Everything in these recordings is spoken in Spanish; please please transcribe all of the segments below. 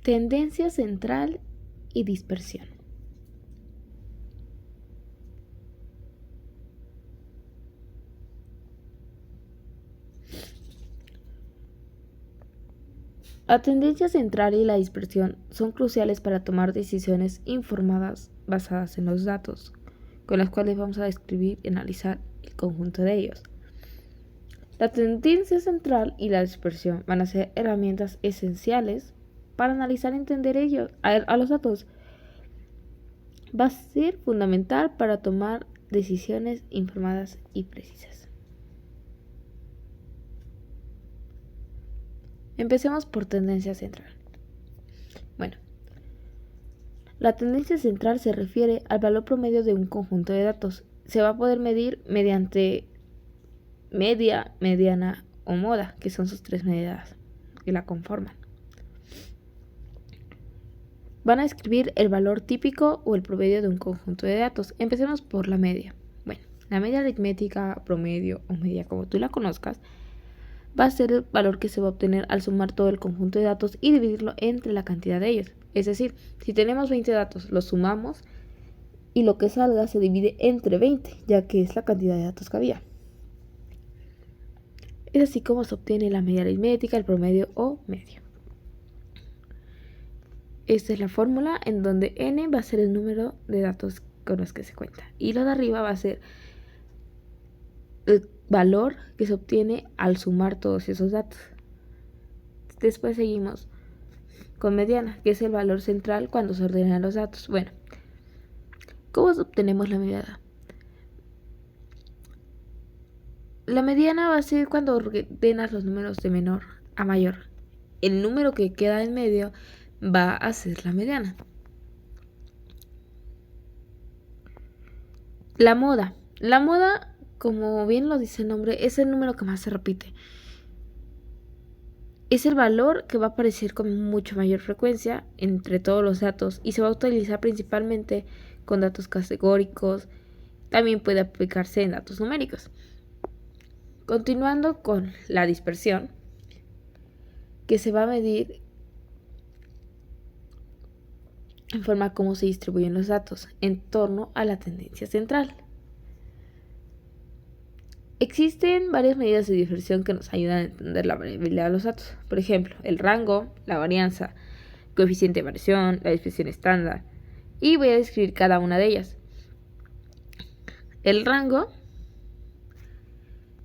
Tendencia central y dispersión. La tendencia central y la dispersión son cruciales para tomar decisiones informadas basadas en los datos, con los cuales vamos a describir y analizar el conjunto de ellos. La tendencia central y la dispersión van a ser herramientas esenciales para analizar y entender a los datos. Va a ser fundamental para tomar decisiones informadas y precisas. Empecemos por tendencia central. Bueno, la tendencia central se refiere al valor promedio de un conjunto de datos. Se va a poder medir mediante media, mediana o moda, que son sus tres medidas que la conforman. Van a escribir el valor típico o el promedio de un conjunto de datos. Empecemos por la media. Bueno, la media aritmética, promedio o media, como tú la conozcas, va a ser el valor que se va a obtener al sumar todo el conjunto de datos y dividirlo entre la cantidad de ellos. Es decir, si tenemos 20 datos, los sumamos y lo que salga se divide entre 20, ya que es la cantidad de datos que había. Es así como se obtiene la media aritmética, el promedio o medio. Esta es la fórmula en donde n va a ser el número de datos con los que se cuenta. Y lo de arriba va a ser el valor que se obtiene al sumar todos esos datos. Después seguimos con mediana, que es el valor central cuando se ordenan los datos. Bueno, ¿cómo obtenemos la mediana? La mediana va a ser cuando ordenas los números de menor a mayor. El número que queda en medio va a ser la mediana. La moda. La moda, como bien lo dice el nombre, es el número que más se repite. Es el valor que va a aparecer con mucho mayor frecuencia entre todos los datos y se va a utilizar principalmente con datos categóricos. También puede aplicarse en datos numéricos. Continuando con la dispersión, que se va a medir en forma como se distribuyen los datos en torno a la tendencia central. Existen varias medidas de dispersión que nos ayudan a entender la variabilidad de los datos. Por ejemplo, el rango, la varianza, coeficiente de variación, la dispersión estándar. Y voy a describir cada una de ellas. El rango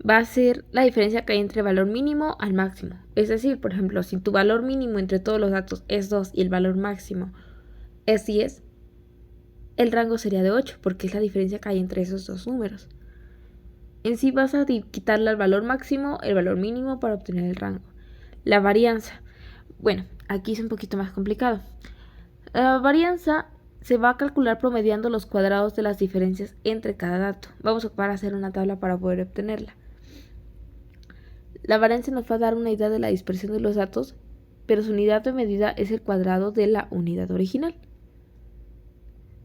va a ser la diferencia que hay entre el valor mínimo al máximo. Es decir, por ejemplo, si tu valor mínimo entre todos los datos es 2 y el valor máximo es 10, el rango sería de 8 porque es la diferencia que hay entre esos dos números. En sí vas a quitarle al valor máximo el valor mínimo para obtener el rango. La varianza. Bueno, aquí es un poquito más complicado. La varianza se va a calcular promediando los cuadrados de las diferencias entre cada dato. Vamos a ocupar hacer una tabla para poder obtenerla. La varianza nos va a dar una idea de la dispersión de los datos, pero su unidad de medida es el cuadrado de la unidad original.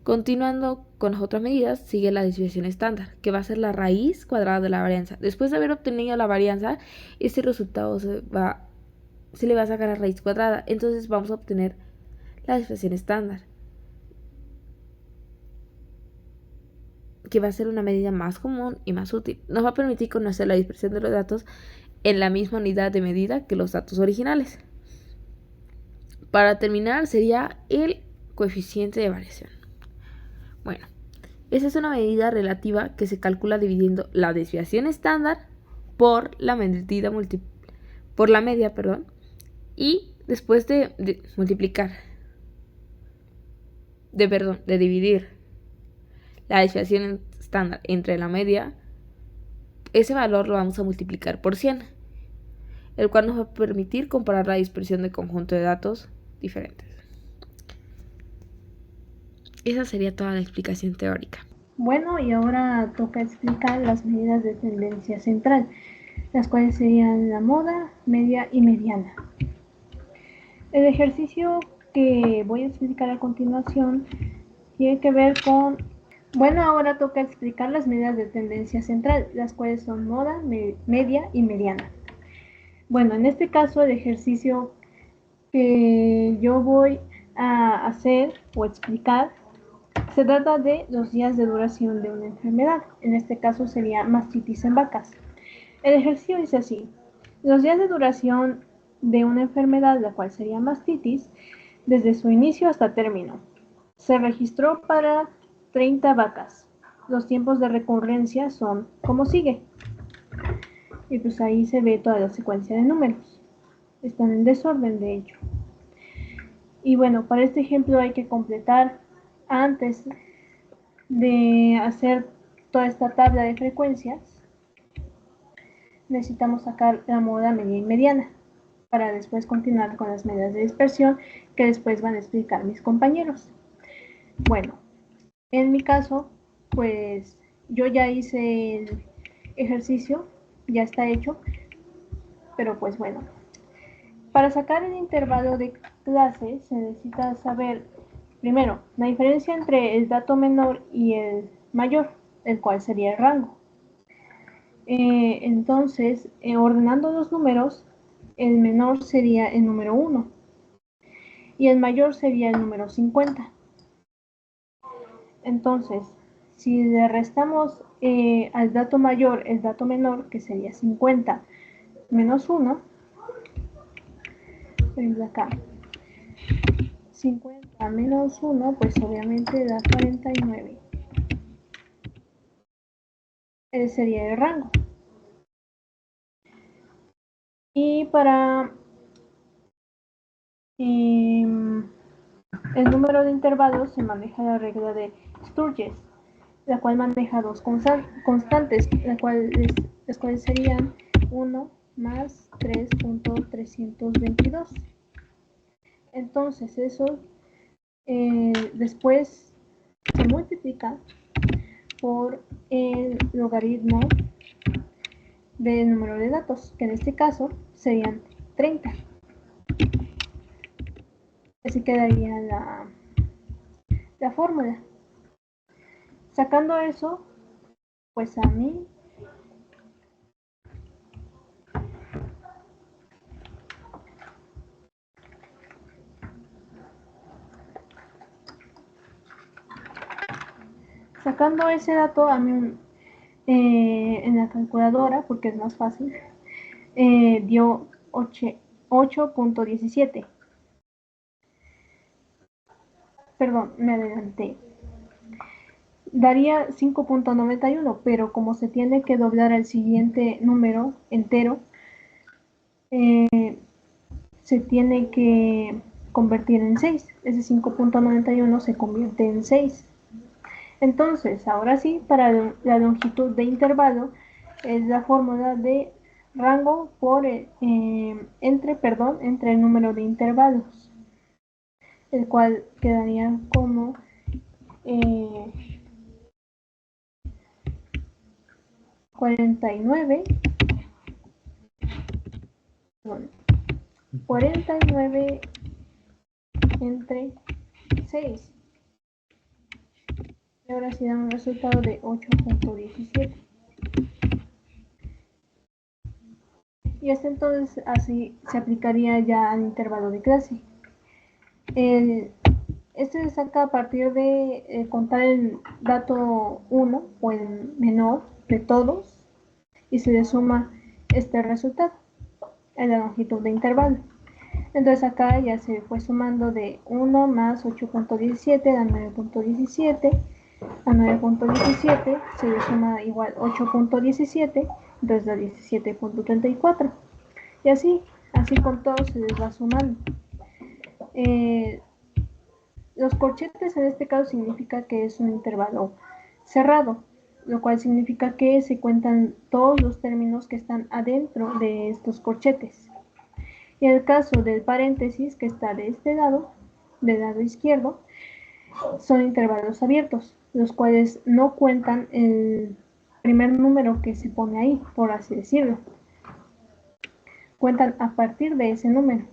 Continuando con las otras medidas, sigue la desviación estándar, que va a ser la raíz cuadrada de la varianza. Después de haber obtenido la varianza, este resultado se le va a sacar a raíz cuadrada. Entonces vamos a obtener la desviación estándar, que va a ser una medida más común y más útil. Nos va a permitir conocer la dispersión de los datos en la misma unidad de medida que los datos originales. Para terminar, sería el coeficiente de variación. Bueno, esa es una medida relativa que se calcula dividiendo la desviación estándar por la media, y después de dividir la desviación estándar entre la media, ese valor lo vamos a multiplicar por 100, el cual nos va a permitir comparar la dispersión de conjunto de datos diferentes. Esa sería toda la explicación teórica. Bueno, y ahora toca explicar las medidas de tendencia central, las cuales serían la moda, media y mediana. El ejercicio que voy a explicar a continuación tiene que ver con... Bueno, ahora toca explicar las medidas de tendencia central, las cuales son moda, media y mediana. Bueno, en este caso el ejercicio que que yo voy a hacer o explicar se trata de los días de duración de una enfermedad. En este caso sería mastitis en vacas. El ejercicio dice así: los días de duración de una enfermedad, la cual sería mastitis, desde su inicio hasta término. Se registró para 30 vacas. Los tiempos de recurrencia son como sigue. Y pues ahí se ve toda la secuencia de números. Están en desorden, de hecho. Y bueno, para este ejemplo hay que completar, antes de hacer toda esta tabla de frecuencias, necesitamos sacar la moda media y mediana, para después continuar con las medidas de dispersión que después van a explicar mis compañeros. Bueno, en mi caso, pues yo ya hice el ejercicio, ya está hecho, pero pues bueno, para sacar el intervalo de clase se necesita saber primero la diferencia entre el dato menor y el mayor, el cual sería el rango. Entonces, ordenando los números, el menor sería el número 1 y el mayor sería el número 50. Entonces, si le restamos al dato mayor el dato menor, que sería 50 menos 1, por ejemplo acá, 50 menos 1, pues obviamente da 49. Ese sería el rango. Y para el número de intervalos se maneja la regla de Sturges, la cual maneja dos constantes, las cuales serían 1 más 3.322. Entonces eso después se multiplica por el logaritmo del número de datos, que en este caso serían 30. Así quedaría la fórmula. Sacando eso, pues a mí sacando ese dato a mí en la calculadora, porque es más fácil, dio 8.17. Perdón, me adelanté. Daría 5.91, pero como se tiene que doblar al siguiente número entero, se tiene que convertir en 6. Ese 5.91 se convierte en 6. Entonces, ahora sí, para la longitud de intervalo es la fórmula de rango por entre el número de intervalos, el cual quedaría como 49 entre 6. Y ahora sí da un resultado de 8.17. Y hasta entonces así se aplicaría ya al intervalo de clase. Este se saca a partir de contar el dato 1 o el menor de todos y se le suma este resultado en la longitud de intervalo. Entonces acá ya se fue sumando de 1 más 8.17 a 9.17. A 9.17 se le suma igual 8.17, entonces da 17.34. Y así con todos se les va sumando. Los corchetes en este caso significa que es un intervalo cerrado, lo cual significa que se cuentan todos los términos que están adentro de estos corchetes. Y en el caso del paréntesis, que está de este lado, del lado izquierdo, son intervalos abiertos, los cuales no cuentan el primer número que se pone ahí, por así decirlo. Cuentan a partir de ese número.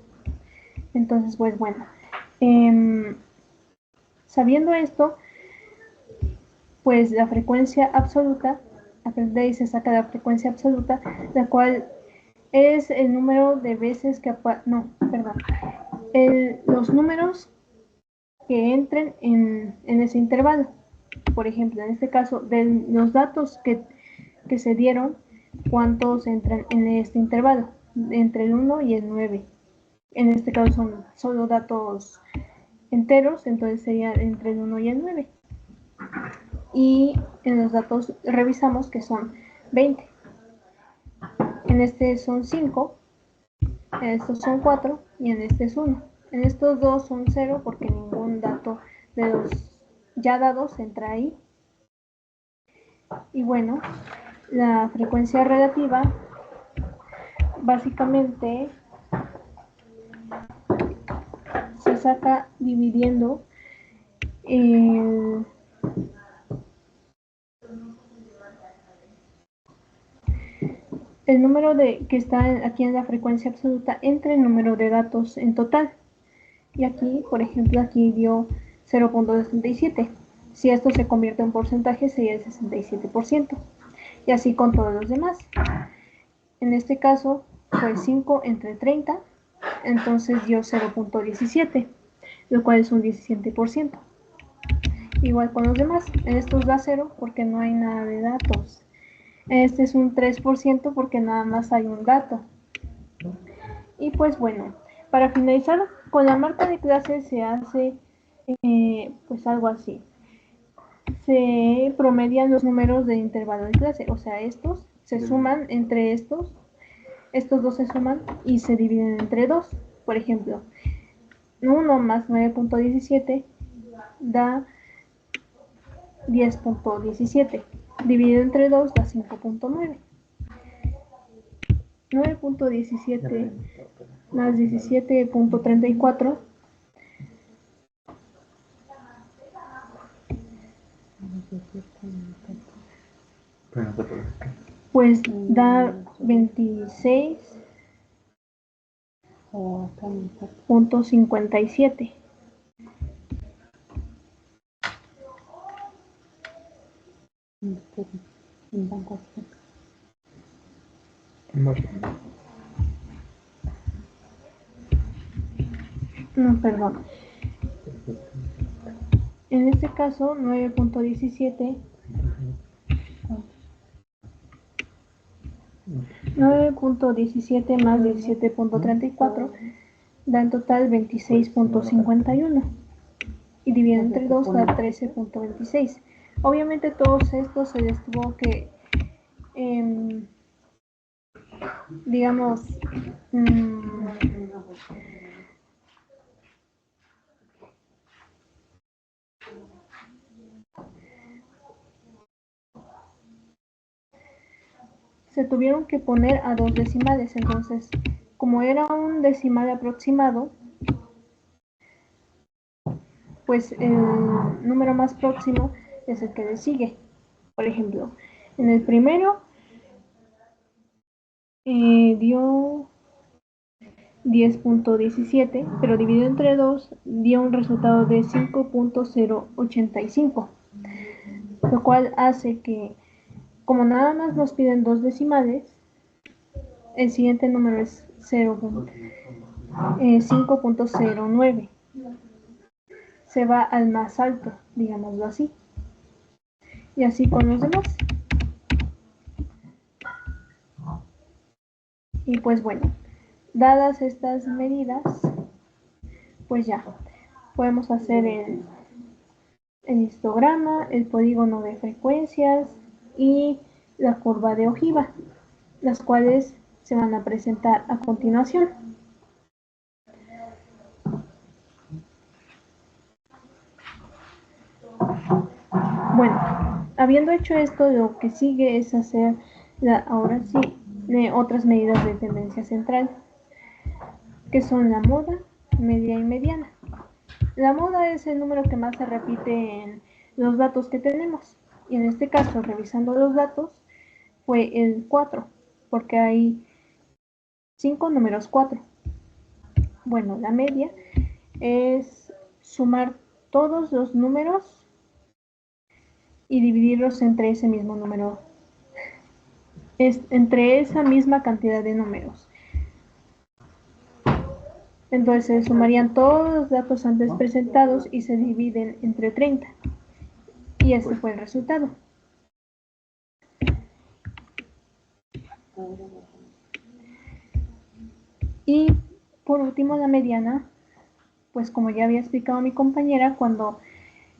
Entonces, pues bueno, sabiendo esto, pues la frecuencia absoluta, a partir de ahí se saca la frecuencia absoluta, la cual es el número de veces que los números que entren en ese intervalo. Por ejemplo, en este caso, de los datos que se dieron, cuántos entran en este intervalo, entre el 1 y el 9. En este caso son solo datos enteros, entonces sería entre el 1 y el 9. Y en los datos revisamos que son 20. En este son 5, en estos son 4 y en este es 1. En estos dos son 0 porque ningún dato de los ya dados entra ahí. Y bueno, la frecuencia relativa básicamente se saca dividiendo el número que está aquí en la frecuencia absoluta entre el número de datos en total. Y aquí, por ejemplo, aquí dio 0.67. Si esto se convierte en porcentaje, sería el 67%. Y así con todos los demás. En este caso, fue 5 entre 30, entonces dio 0.17, lo cual es un 17%. Igual con los demás, en estos da 0 porque no hay nada de datos. En este es un 3% porque nada más hay un dato. Y pues bueno, para finalizar con la marca de clase se hace pues algo así. Se promedian los números de intervalo de clase, o sea, estos se suman entre estos dos se suman y se dividen entre 2. Por ejemplo, 1 más 9.17 da 10.17. Dividido entre 2 da 5.9. 9.17 más 17.34 pues da 26.57. No, perdón. En este caso, 9.17 más 17.34 da en total 26.51 y dividido entre 2 da 13.26. Obviamente todos estos se les tuvo que digamos se tuvieron que poner a 2 decimales. Entonces, como era un decimal aproximado, pues el número más próximo es el que le sigue. Por ejemplo, en el primero dio 10.17, pero dividido entre 2 dio un resultado de 5.085, lo cual hace que, como nada más nos piden 2 decimales, el siguiente número es 5.09. Se va al más alto, digámoslo así. Y así con los demás. Y pues bueno, dadas estas medidas, pues ya podemos hacer el histograma, el polígono de frecuencias y la curva de ojiva, las cuales se van a presentar a continuación. Bueno, habiendo hecho esto, lo que sigue es hacer ahora sí otras medidas de tendencia central, que son la moda, media y mediana. La moda es el número que más se repite en los datos que tenemos. Y en este caso, revisando los datos, fue el 4, porque hay 5 números 4. Bueno, la media es sumar todos los números y dividirlos entre ese mismo número, entre esa misma cantidad de números. Entonces se sumarían todos los datos antes presentados y se dividen entre 30. Y ese fue el resultado. Y por último la mediana, pues como ya había explicado mi compañera, cuando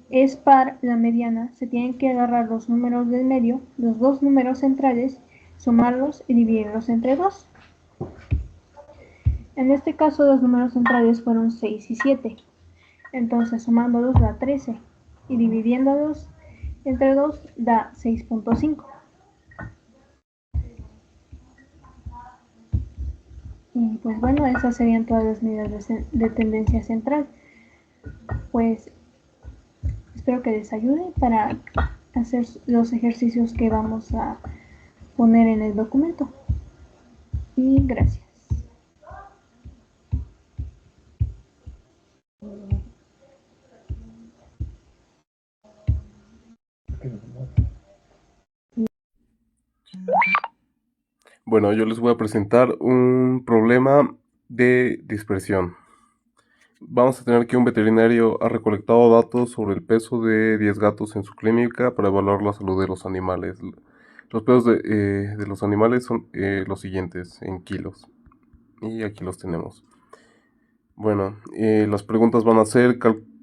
es par la mediana, se tienen que agarrar los números del medio, los dos números centrales, sumarlos y dividirlos entre 2. En este caso los números centrales fueron 6 y 7. Entonces sumándolos da 13 y dividiéndolos entre 2 da 6.5. Y pues bueno, esas serían todas las medidas de tendencia central. Pues espero que les ayude para hacer los ejercicios que vamos a poner en el documento. Y gracias. Bueno, yo les voy a presentar un problema de dispersión. Vamos a tener que un veterinario ha recolectado datos sobre el peso de 10 gatos en su clínica para evaluar la salud de los animales. Los pesos de los animales son los siguientes en kilos. Y aquí los tenemos. Bueno, las preguntas van a ser,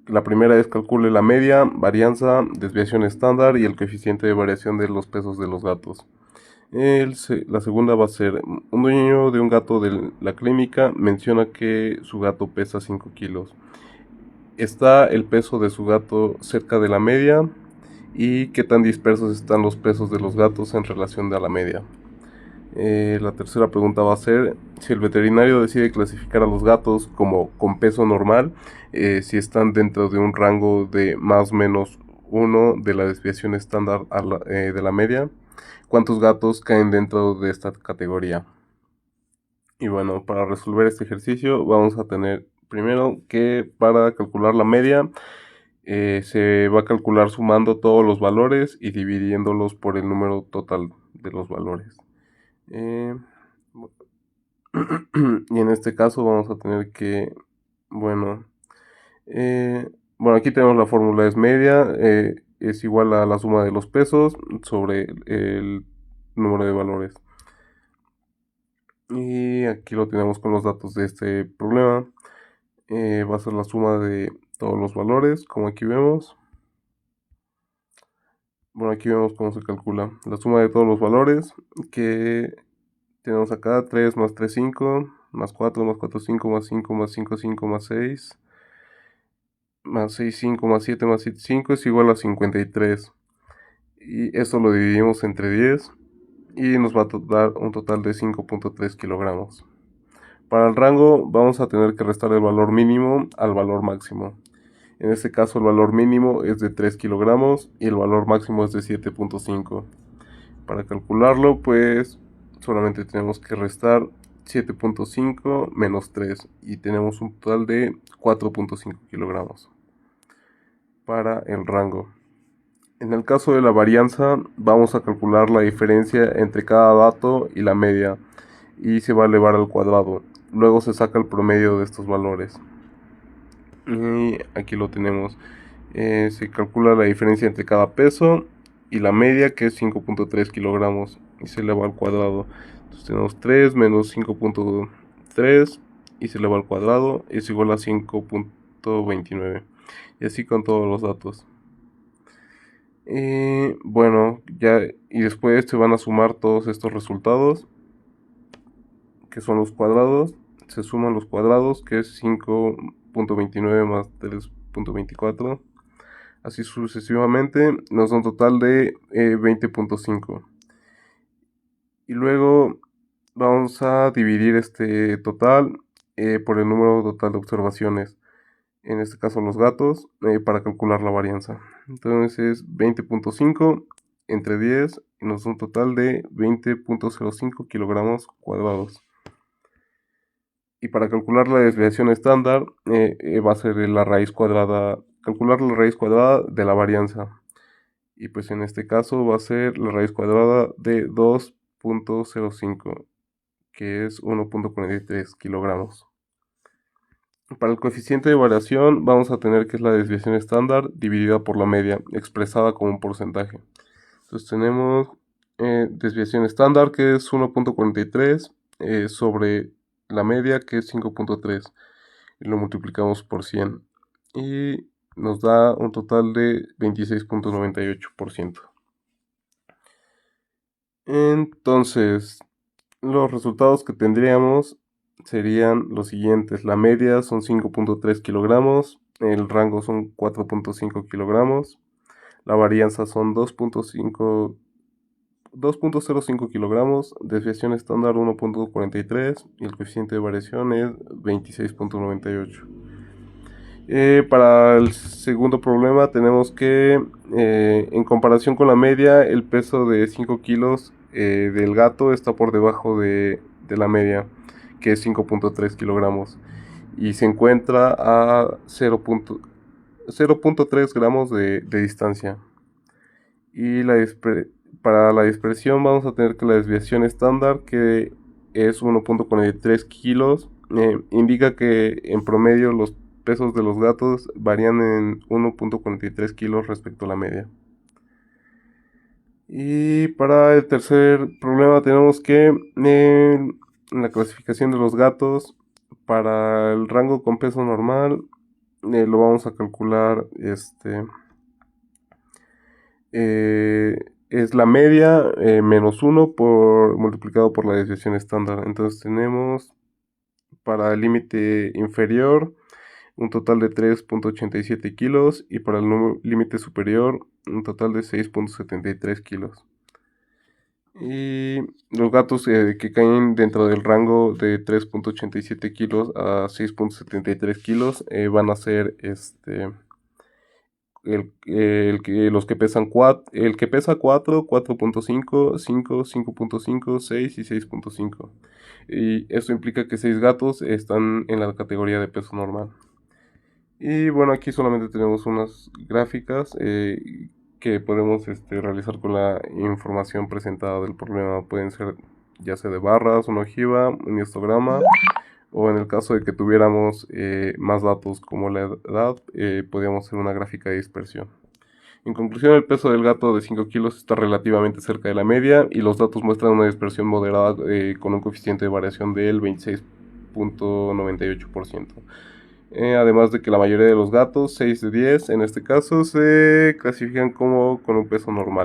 la primera es calcule la media, varianza, desviación estándar y el coeficiente de variación de los pesos de los gatos. La segunda va a ser, un dueño de un gato de la clínica menciona que su gato pesa 5 kilos. ¿Está el peso de su gato cerca de la media? ¿Y qué tan dispersos están los pesos de los gatos en relación a la media? La tercera pregunta va a ser, si el veterinario decide clasificar a los gatos como con peso normal, si están dentro de un rango de más o menos 1 de la desviación estándar de la media, ¿cuántos gatos caen dentro de esta categoría? Y bueno, para resolver este ejercicio vamos a tener primero que para calcular la media se va a calcular sumando todos los valores y dividiéndolos por el número total de los valores. Y en este caso vamos a tener que, bueno, aquí tenemos la fórmula, es media, es igual a la suma de los pesos sobre el número de valores. Y aquí lo tenemos con los datos de este problema. Va a ser la suma de todos los valores, como aquí vemos. Bueno, aquí vemos cómo se calcula la suma de todos los valores, que tenemos acá 3 más 3, 5, más 4 más 4, 5, más 5, más 5, 5, más 6, más 6, 5, más 7, más 7, 5 es igual a 53. Y esto lo dividimos entre 10 y nos va a dar un total de 5.3 kilogramos. Para el rango vamos a tener que restar el valor mínimo al valor máximo. En este caso el valor mínimo es de 3 kilogramos y el valor máximo es de 7.5. Para calcularlo pues solamente tenemos que restar 7.5 menos 3 y tenemos un total de 4.5 kilogramos para el rango. En el caso de la varianza vamos a calcular la diferencia entre cada dato y la media y se va a elevar al cuadrado. Luego se saca el promedio de estos valores. Y aquí lo tenemos. Se calcula la diferencia entre cada peso y la media, que es 5.3 kilogramos, y se eleva al cuadrado. Entonces tenemos 3 menos 5.3 y se eleva al cuadrado, es igual a 5.29. Y así con todos los datos. Bueno, ya y después se van a sumar todos estos resultados, que son los cuadrados. Se suman los cuadrados, que es 5.29 más 3.24. Así sucesivamente, nos da un total de 20.5. Y luego vamos a dividir este total por el número total de observaciones. En este caso los gatos, para calcular la varianza. Entonces 20.5 entre 10 y nos da un total de 20.05 kilogramos cuadrados. Y para calcular la desviación estándar va a ser la raíz cuadrada, calcular la raíz cuadrada de la varianza. Y pues en este caso va a ser la raíz cuadrada de 2.05, que es 1.43 kilogramos. Para el coeficiente de variación vamos a tener que es la desviación estándar dividida por la media, expresada como un porcentaje. Entonces tenemos desviación estándar, que es 1.43 sobre la media, que es 5.3, y lo multiplicamos por 100 y nos da un total de 26.98%. Entonces, los resultados que tendríamos serían los siguientes. La media son 5.3 kilogramos, el rango son 4.5 kilogramos, la varianza son 2.05 kilogramos, desviación estándar 1.43 y el coeficiente de variación es 26.98. Para el segundo problema tenemos que en comparación con la media, el peso de 5 kilos del gato está por debajo de la media, que es 5.3 kilogramos, y se encuentra a 0.3 gramos de distancia. Y para la dispersión vamos a tener que la desviación estándar, que es 1.43 kilos, indica que en promedio los pesos de los gatos varían en 1.43 kilos respecto a la media. Y para el tercer problema tenemos que en la clasificación de los gatos, para el rango con peso normal, lo vamos a calcular es la media menos 1 multiplicado por la desviación estándar. Entonces tenemos para el límite inferior un total de 3.87 kilos y para el límite superior un total de 6.73 kilos. Y los gatos que caen dentro del rango de 3.87 kilos a 6.73 kilos van a ser los que pesan 4, el que pesa 4, 4.5, 5, 5.5, 6 y 6.5. Y esto implica que 6 gatos están en la categoría de peso normal. Y bueno, aquí solamente tenemos unas gráficas que podemos realizar con la información presentada del problema. Pueden ser ya sea de barras, una ojiva, un histograma, o en el caso de que tuviéramos más datos como la edad, podríamos hacer una gráfica de dispersión. En conclusión, el peso del gato de 5 kilos está relativamente cerca de la media y los datos muestran una dispersión moderada con un coeficiente de variación del 26.98%. Además de que la mayoría de los gatos, 6 de 10 en este caso, se clasifican como con un peso normal.